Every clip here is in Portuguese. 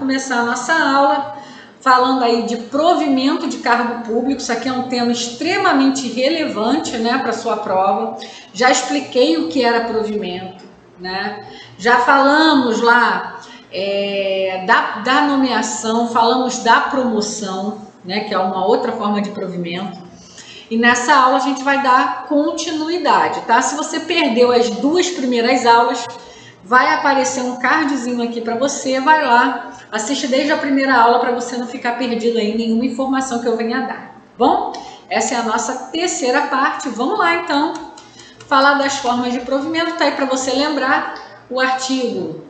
começar a nossa aula falando aí de provimento de cargo público. Isso aqui é um tema extremamente relevante, né, para sua prova. Já expliquei o que era provimento, né? Já falamos lá da nomeação, falamos da promoção, né, que é uma outra forma de provimento. E nessa aula a gente vai dar continuidade, tá? Se você perdeu as 2 primeiras aulas, vai aparecer um cardzinho aqui para você, vai lá, assiste desde a primeira aula para você não ficar perdido aí em nenhuma informação que eu venha dar. Bom, essa é a nossa terceira parte. Vamos lá então, falar das formas de provimento. Tá aí para você lembrar o artigo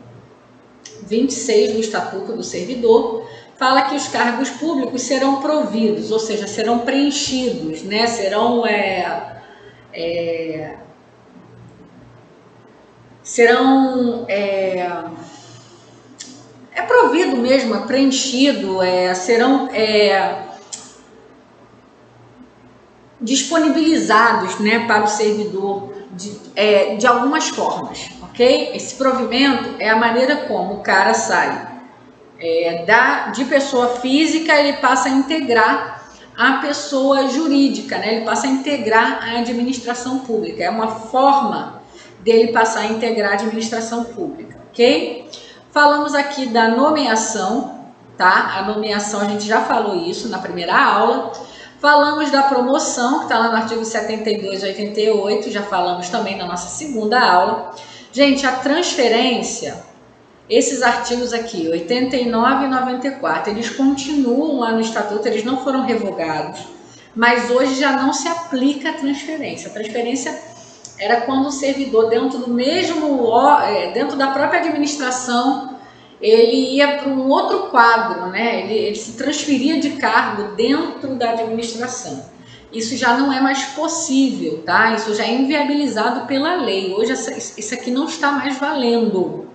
26 do Estatuto do Servidor, fala que os cargos públicos serão providos, ou seja, serão preenchidos, né? Serão provido mesmo, é preenchido, serão disponibilizados, né, para o servidor de algumas formas, ok? Esse provimento é a maneira como o cara sai de pessoa física, ele passa a integrar a pessoa jurídica, né? Ele passa a integrar a administração pública. É uma forma dele passar a integrar a administração pública, ok? Falamos aqui da nomeação, tá? A nomeação, a gente já falou isso na primeira aula. Falamos da promoção, que está lá no artigo 72 e 88, já falamos também na nossa segunda aula. Gente, a transferência, esses artigos aqui, 89 e 94, eles continuam lá no Estatuto, eles não foram revogados, mas hoje já não se aplica a transferência. A transferência era quando o servidor, dentro da própria administração, ele ia para um outro quadro, né? Ele se transferia de cargo dentro da administração. Isso já não é mais possível, tá? Isso já é inviabilizado pela lei. Hoje isso aqui não está mais valendo.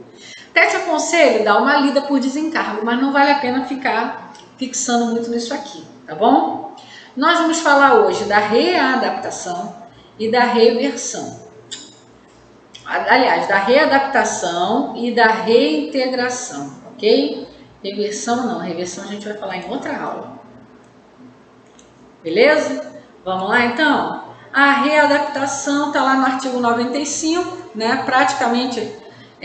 Até te aconselho, dar uma lida por desencargo, mas não vale a pena ficar fixando muito nisso aqui, tá bom? Nós vamos falar hoje da readaptação e da reversão. Aliás, da readaptação e da reintegração, ok? Reversão não, reversão a gente vai falar em outra aula. Beleza? Vamos lá então? A readaptação está lá no artigo 95, né? Praticamente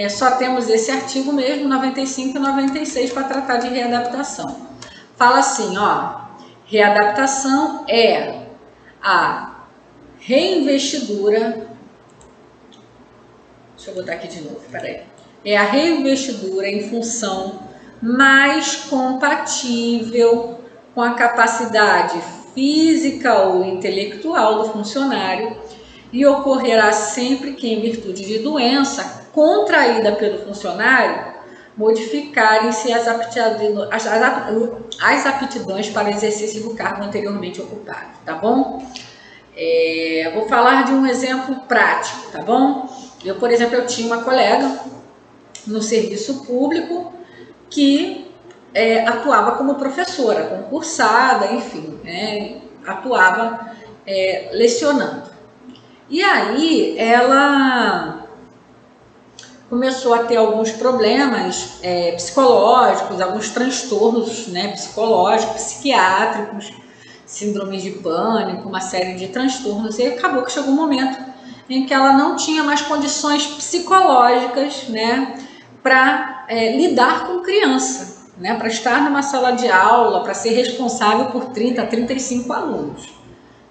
só temos esse artigo mesmo, 95 e 96, para tratar de readaptação. Fala assim, ó, readaptação é a reinvestidura, deixa eu botar aqui de novo, peraí. É a reinvestidura em função mais compatível com a capacidade física ou intelectual do funcionário e ocorrerá sempre que, em virtude de doença contraída pelo funcionário, modificarem-se as aptidões para exercício do cargo anteriormente ocupado, tá bom? Vou falar de um exemplo prático, tá bom? Eu, por exemplo, eu tinha uma colega no serviço público que atuava como professora, concursada, enfim, atuava lecionando. E aí ela começou a ter alguns problemas psicológicos, alguns transtornos, né, psicológicos, psiquiátricos, síndromes de pânico, uma série de transtornos, e acabou que chegou um momento em que ela não tinha mais condições psicológicas, né, para lidar com criança, né, para estar numa sala de aula, para ser responsável por 30 a 35 alunos,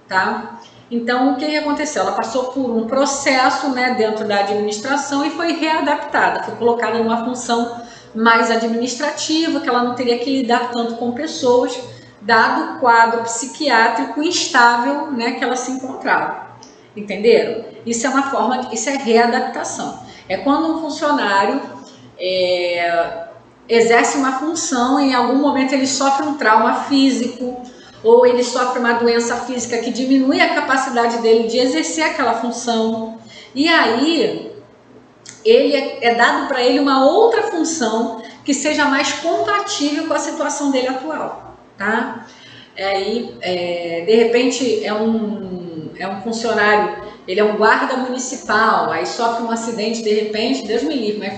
tá? Então, o que aconteceu? Ela passou por um processo, né, dentro da administração e foi readaptada, foi colocada numa função mais administrativa, que ela não teria que lidar tanto com pessoas, dado o quadro psiquiátrico instável, né, que ela se encontrava. Entenderam? Isso é isso é readaptação. É quando um funcionário exerce uma função e em algum momento ele sofre um trauma físico, ou ele sofre uma doença física que diminui a capacidade dele de exercer aquela função, e aí é dado para ele uma outra função que seja mais compatível com a situação dele atual, tá? De repente é um funcionário, ele é um guarda municipal, aí sofre um acidente de repente, Deus me livre, mas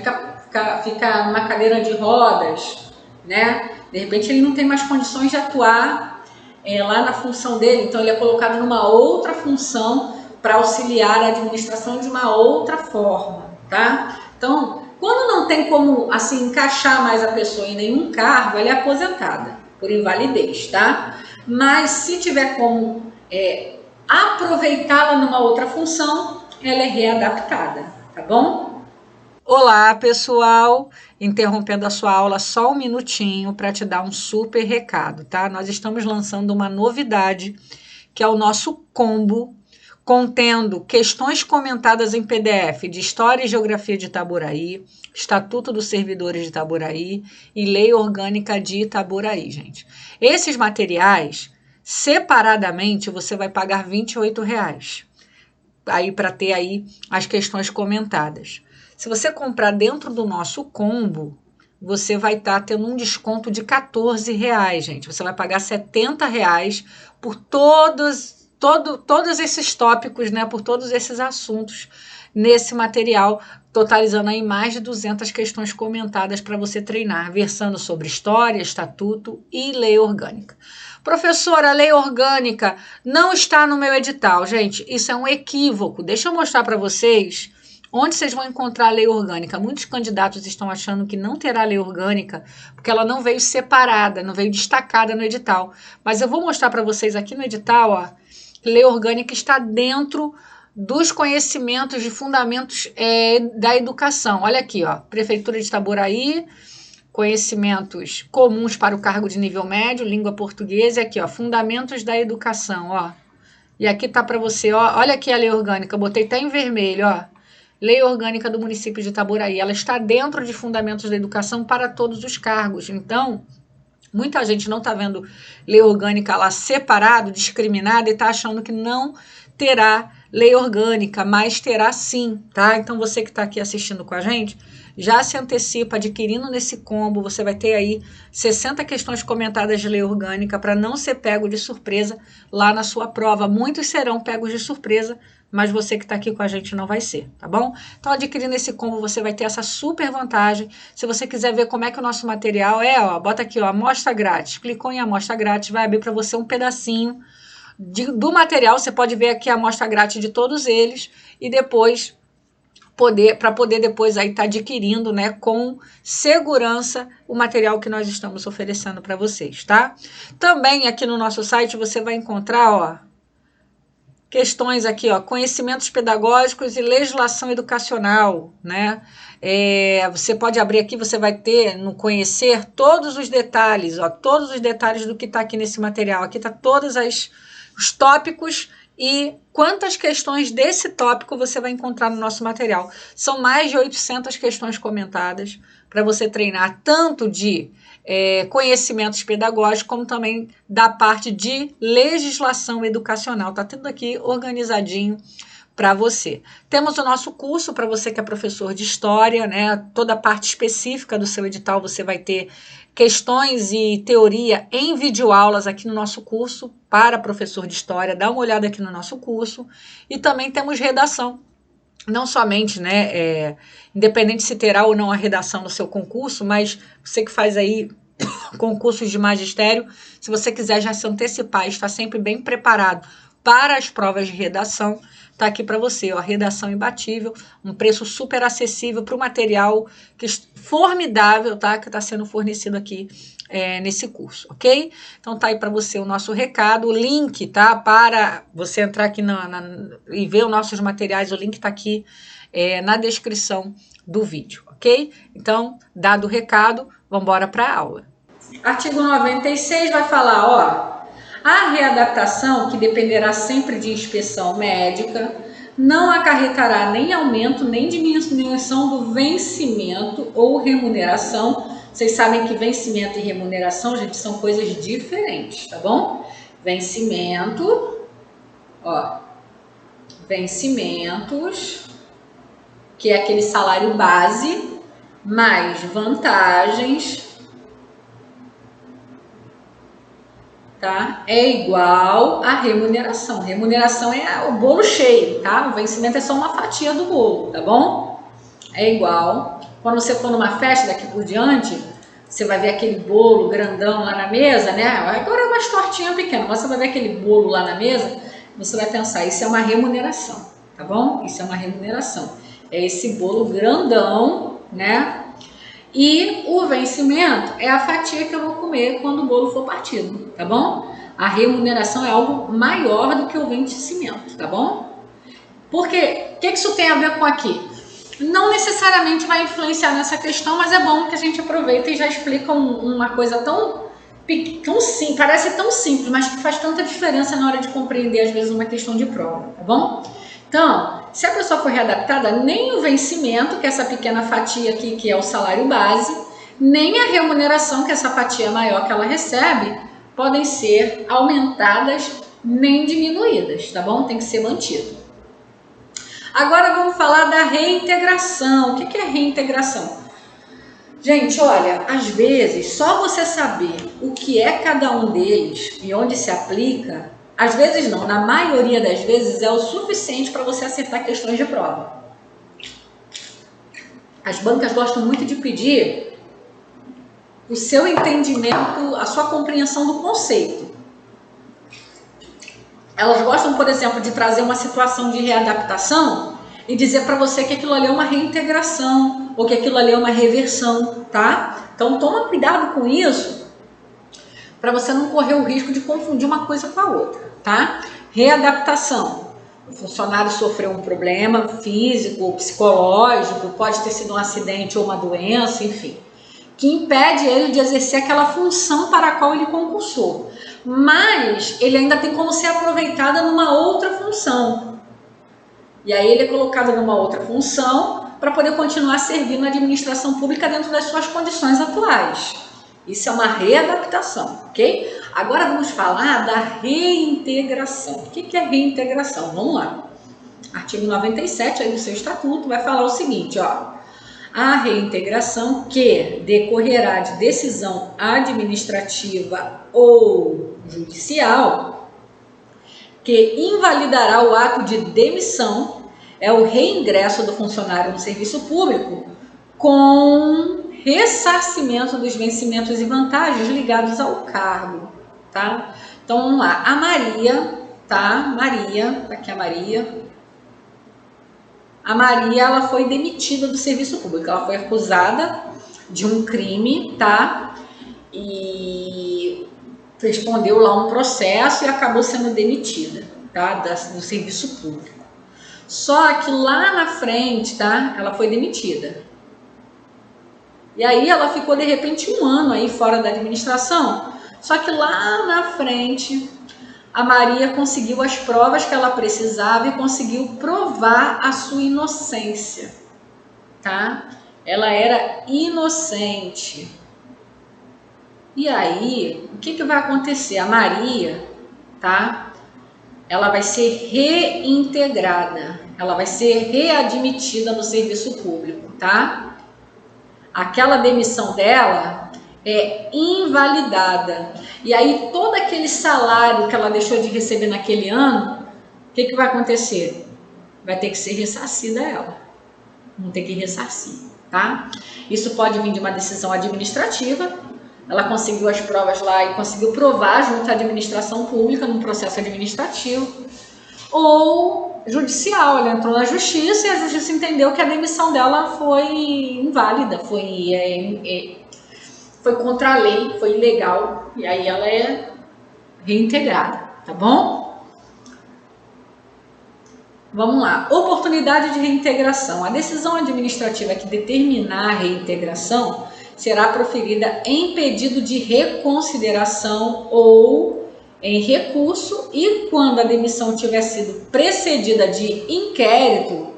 fica numa cadeira de rodas, né? De repente ele não tem mais condições de atuar lá na função dele, então ele é colocado numa outra função para auxiliar a administração de uma outra forma, tá? Então, quando não tem como assim encaixar mais a pessoa em nenhum cargo, ela é aposentada por invalidez, tá? Mas se tiver como aproveitá-la numa outra função, ela é readaptada, tá bom? Olá, pessoal! Interrompendo a sua aula só um minutinho para te dar um super recado, tá? Nós estamos lançando uma novidade, que é o nosso combo, contendo questões comentadas em PDF de História e Geografia de Itaboraí, Estatuto dos Servidores de Itaboraí e Lei Orgânica de Itaboraí, gente. Esses materiais, separadamente, você vai pagar R$ 28,00 aí para ter aí as questões comentadas. Se você comprar dentro do nosso combo, você vai estar tendo um desconto de R$ 14,00, gente. Você vai pagar R$ 70,00 por todos esses tópicos, né? Por todos esses assuntos nesse material, totalizando aí mais de 200 questões comentadas para você treinar, versando sobre história, estatuto e lei orgânica. Professora, a lei orgânica não está no meu edital. Gente, isso é um equívoco. Deixa eu mostrar para vocês onde vocês vão encontrar a lei orgânica. Muitos candidatos estão achando que não terá lei orgânica porque ela não veio separada, não veio destacada no edital. Mas eu vou mostrar para vocês aqui no edital, ó, lei orgânica está dentro dos conhecimentos de fundamentos da educação. Olha aqui, ó, Prefeitura de Itaboraí, conhecimentos comuns para o cargo de nível médio, língua portuguesa, e aqui, ó, fundamentos da educação, ó. E aqui tá para você, ó, olha aqui a lei orgânica, eu botei até em vermelho, ó. Lei orgânica do município de Itaboraí, ela está dentro de fundamentos da educação para todos os cargos. Então, muita gente não está vendo lei orgânica lá separado, discriminada, e está achando que não terá lei orgânica, mas terá sim, tá? Então, você que está aqui assistindo com a gente, já se antecipa adquirindo nesse combo, você vai ter aí 60 questões comentadas de lei orgânica para não ser pego de surpresa lá na sua prova. Muitos serão pegos de surpresa, mas você que está aqui com a gente não vai ser, tá bom? Então, adquirindo esse combo, você vai ter essa super vantagem. Se você quiser ver como é que o nosso material é, ó, bota aqui, ó, amostra grátis. Clicou em amostra grátis, vai abrir para você um pedacinho do material. Você pode ver aqui a amostra grátis de todos eles e depois para poder depois aí estar adquirindo, né, com segurança o material que nós estamos oferecendo para vocês, tá? Também aqui no nosso site você vai encontrar, ó, questões aqui, ó, conhecimentos pedagógicos e legislação educacional, né? Você pode abrir aqui, você vai ter no conhecer todos os detalhes, ó, todos os detalhes do que está aqui nesse material. Aqui está todos os tópicos e quantas questões desse tópico você vai encontrar no nosso material. São mais de 800 questões comentadas para você treinar tanto de conhecimentos pedagógicos, como também da parte de legislação educacional. Tá tudo aqui organizadinho para você. Temos o nosso curso para você que é professor de história, né? Toda a parte específica do seu edital você vai ter questões e teoria em videoaulas aqui no nosso curso para professor de história. Dá uma olhada aqui no nosso curso. E também temos redação. Não somente, né, independente se terá ou não a redação no seu concurso, mas você que faz aí concursos de magistério, se você quiser já se antecipar, está sempre bem preparado para as provas de redação, tá aqui para você, ó, redação imbatível, um preço super acessível para o material formidável, tá, que está sendo fornecido aqui nesse curso, ok? Então tá aí para você o nosso recado, o link, tá, para você entrar aqui e ver os nossos materiais, o link tá aqui na descrição do vídeo, ok? Então, dado o recado, vamos embora para a aula. Artigo 96 vai falar, ó, a readaptação, que dependerá sempre de inspeção médica, não acarretará nem aumento nem diminuição do vencimento ou remuneração. Vocês sabem que vencimento e remuneração, gente, são coisas diferentes, tá bom? Vencimento, ó, vencimentos, que é aquele salário base, mais vantagens, tá? É igual a remuneração. Remuneração é o bolo cheio, tá? O vencimento é só uma fatia do bolo, tá bom? É igual. Quando você for numa festa daqui por diante, você vai ver aquele bolo grandão lá na mesa, né? Agora é umas tortinhas pequenas, mas você vai ver aquele bolo lá na mesa, você vai pensar, isso é uma remuneração, tá bom? Isso é uma remuneração. É esse bolo grandão, né? E o vencimento é a fatia que eu vou comer quando o bolo for partido, tá bom? A remuneração é algo maior do que o vencimento, tá bom? Porque, o que isso tem a ver com aqui? Não necessariamente vai influenciar nessa questão, mas é bom que a gente aproveita e já explica uma coisa tão simples, parece tão simples, mas que faz tanta diferença na hora de compreender, às vezes, uma questão de prova, tá bom? Então, se a pessoa for readaptada, nem o vencimento, que é essa pequena fatia aqui, que é o salário base, nem a remuneração, que é essa fatia maior que ela recebe, podem ser aumentadas nem diminuídas, tá bom? Tem que ser mantido. Agora vamos falar da reintegração. O que é reintegração? Gente, olha, às vezes, só você saber o que é cada um deles e onde se aplica, às vezes não, na maioria das vezes é o suficiente para você acertar questões de prova. As bancas gostam muito de pedir o seu entendimento, a sua compreensão do conceito. Elas gostam, por exemplo, de trazer uma situação de readaptação e dizer para você que aquilo ali é uma reintegração ou que aquilo ali é uma reversão, tá? Então toma cuidado com isso para você não correr o risco de confundir uma coisa com a outra, tá? Readaptação. O funcionário sofreu um problema físico ou psicológico, pode ter sido um acidente ou uma doença, enfim, que impede ele de exercer aquela função para a qual ele concursou. Mas ele ainda tem como ser aproveitado numa outra função. E aí ele é colocado numa outra função para poder continuar servindo a administração pública dentro das suas condições atuais. Isso é uma readaptação, ok? Agora vamos falar da reintegração. O que é reintegração? Vamos lá. Artigo 97 aí do seu estatuto vai falar o seguinte, ó. A reintegração que decorrerá de decisão administrativa ou judicial que invalidará o ato de demissão é o reingresso do funcionário no serviço público com ressarcimento dos vencimentos e vantagens ligados ao cargo, tá? Então, vamos lá. A Maria, tá? Tá aqui a Maria. A Maria, ela foi demitida do serviço público. Ela foi acusada de um crime, tá? E respondeu lá um processo e acabou sendo demitida, tá? Do serviço público. Só que lá na frente, tá? Ela foi demitida. E aí ela ficou, de repente, 1 ano aí fora da administração. Só que lá na frente, a Maria conseguiu as provas que ela precisava e conseguiu provar a sua inocência, tá? Ela era inocente. E aí, o que vai acontecer? A Maria, tá? Ela vai ser reintegrada, ela vai ser readmitida no serviço público, tá? Aquela demissão dela é invalidada. E aí, todo aquele salário que ela deixou de receber naquele ano, o que vai acontecer? Vai ter que ser ressarcida ela. Vão ter que ressarcir, tá? Isso pode vir de uma decisão administrativa. Ela conseguiu as provas lá e conseguiu provar junto à administração pública num processo administrativo. Ou judicial, ela entrou na justiça e a justiça entendeu que a demissão dela foi inválida, foi contra a lei, foi ilegal, e aí ela é reintegrada, tá bom? Vamos lá, oportunidade de reintegração. A decisão administrativa que determinar a reintegração será proferida em pedido de reconsideração ou em recurso, e quando a demissão tiver sido precedida de inquérito,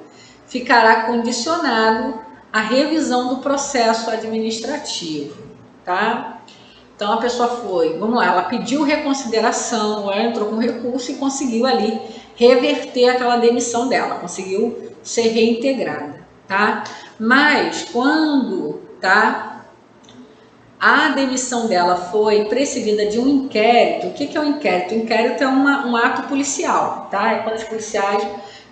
ficará condicionado à revisão do processo administrativo, tá? Então a pessoa foi, vamos lá, ela pediu reconsideração, ela entrou com recurso e conseguiu ali reverter aquela demissão dela, conseguiu ser reintegrada, tá? Mas quando, tá? A demissão dela foi precedida de um inquérito. O que é um inquérito? O inquérito é um ato policial, tá? É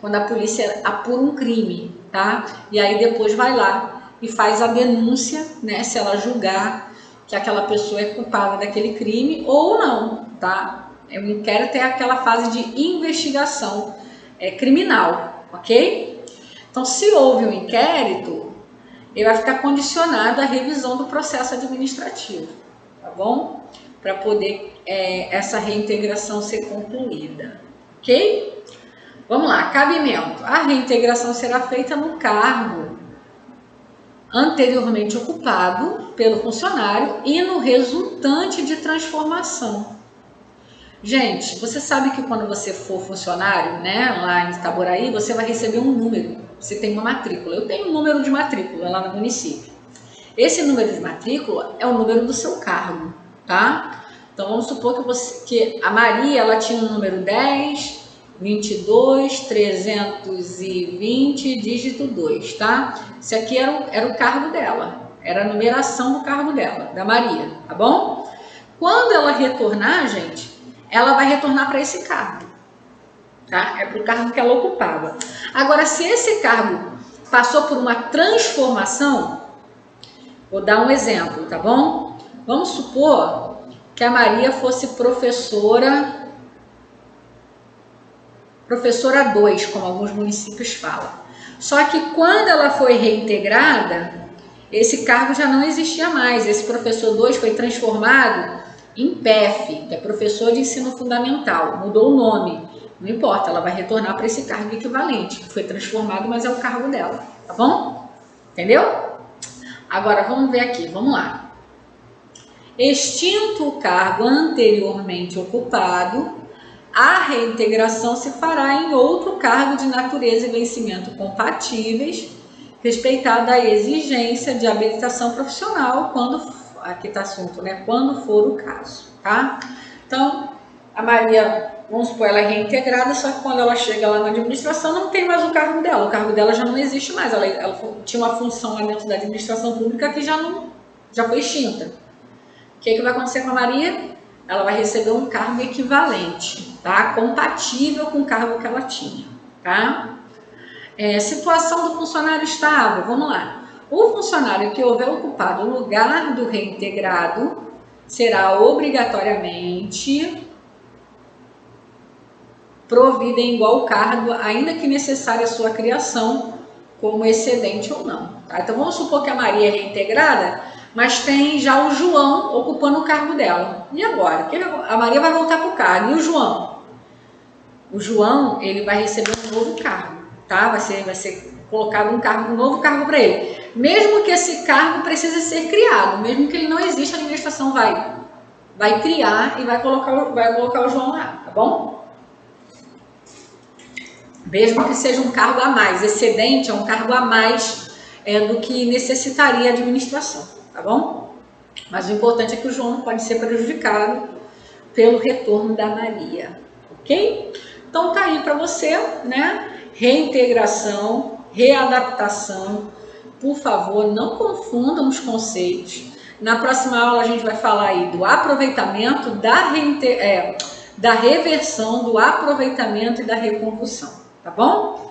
quando a polícia apura um crime, tá? E aí depois vai lá e faz a denúncia, né? Se ela julgar que aquela pessoa é culpada daquele crime ou não, tá? O inquérito é aquela fase de investigação criminal, ok? Então, se houve um inquérito, ele vai ficar condicionado à revisão do processo administrativo, tá bom? Para poder essa reintegração ser concluída, ok? Vamos lá, cabimento. A reintegração será feita no cargo anteriormente ocupado pelo funcionário e no resultante de transformação. Gente, você sabe que quando você for funcionário, né, lá em Itaboraí, você vai receber um número, você tem uma matrícula. Eu tenho um número de matrícula lá no município. Esse número de matrícula é o número do seu cargo, tá? Então, vamos supor que a Maria, ela tinha um número 10, 22, 320, dígito 2, tá? Esse aqui era o cargo dela, era a numeração do cargo dela, da Maria, tá bom? Quando ela retornar, gente, ela vai retornar para esse cargo, tá? É para o cargo que ela ocupava. Agora, se esse cargo passou por uma transformação, vou dar um exemplo, tá bom? Vamos supor que a Maria fosse professora 2, como alguns municípios falam. Só que quando ela foi reintegrada, esse cargo já não existia mais. Esse professor 2 foi transformado em PEF, que é professor de ensino fundamental. Mudou o nome. Não importa, ela vai retornar para esse cargo equivalente, que foi transformado, mas é o cargo dela, tá bom? Entendeu? Agora, vamos ver aqui, vamos lá. Extinto o cargo anteriormente ocupado, a reintegração se fará em outro cargo de natureza e vencimento compatíveis, respeitada a exigência de habilitação profissional, aqui está assunto, né? Quando for o caso, tá? Então, a Maria, vamos supor, ela é reintegrada, só que quando ela chega lá na administração, não tem mais o cargo dela já não existe mais, ela tinha uma função lá dentro da administração pública que já foi extinta. O que vai acontecer com a Maria? Ela vai receber um cargo equivalente, tá? Compatível com o cargo que ela tinha, tá? Situação do funcionário estável, vamos lá. O funcionário que houver ocupado o lugar do reintegrado será obrigatoriamente provido em igual cargo, ainda que necessária a sua criação como excedente ou não, tá? Então, vamos supor que a Maria é reintegrada, mas tem já o João ocupando o cargo dela. E agora? A Maria vai voltar para o cargo. E o João? O João, ele vai receber um novo cargo, tá? Vai ser colocado um novo cargo para ele. Mesmo que esse cargo precise ser criado, mesmo que ele não exista, a administração vai criar e vai colocar o João lá, tá bom? Mesmo que seja um cargo a mais. Excedente é um cargo a mais do que necessitaria a administração. Tá bom? Mas o importante é que o João não pode ser prejudicado pelo retorno da Maria, ok? Então tá aí para você, né? Reintegração, readaptação. Por favor, não confundam os conceitos. Na próxima aula a gente vai falar aí do aproveitamento, da reversão, do aproveitamento e da recondução, tá bom?